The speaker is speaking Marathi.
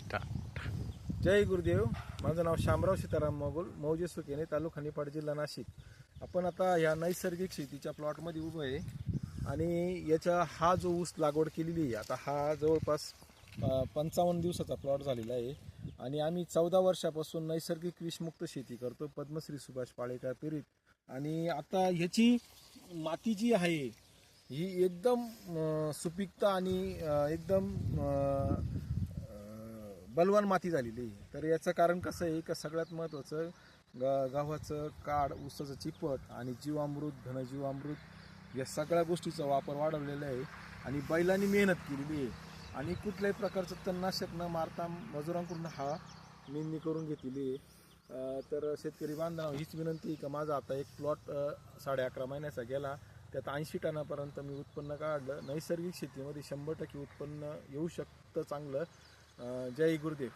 जय गुरुदेव. माझं नाव शामराव सीताराम मोगल, मौजे सुकेने, तालुका निफाड, जिल्हा नाशिक. आपण आता या नैसर्गिक शेतीच्या प्लॉटमध्ये उभं आहे आणि याचा हा जो ऊस लागवड केलेली आहे, आता हा जवळपास 55 दिवसाचा प्लॉट झालेला आहे आणि आम्ही 14 वर्षापासून नैसर्गिक विषमुक्त शेती करतो, पद्मश्री सुभाष पाळेकर प्रेरित. आणि आता ह्याची माती जी आहे ही एकदम सुपीकता आणि एकदम बलवान माती झालेली आहे. तर याचं कारण कसं आहे का, सगळ्यात महत्त्वाचं गव्हाचं काड, ऊसाचं चिपट आणि जीवामृत, घनजीवामृत या सगळ्या गोष्टीचा वापर वाढवलेला आहे आणि बैलांनी मेहनत केलेली आहे आणि कुठल्याही प्रकारचं तणनाशक न मारता मजुरांकडून हा निंदणी करून घेतलेली आहे. तर शेतकरी बांधवांना हीच विनंती आहे का माझा आता एक प्लॉट 11.5 महिन्याचा गेला, त्यात 80 टनापर्यंत मी उत्पन्न काढलं. नैसर्गिक शेतीमध्ये 100% उत्पन्न येऊ शकतं चांगलं. जय गुरुदेव.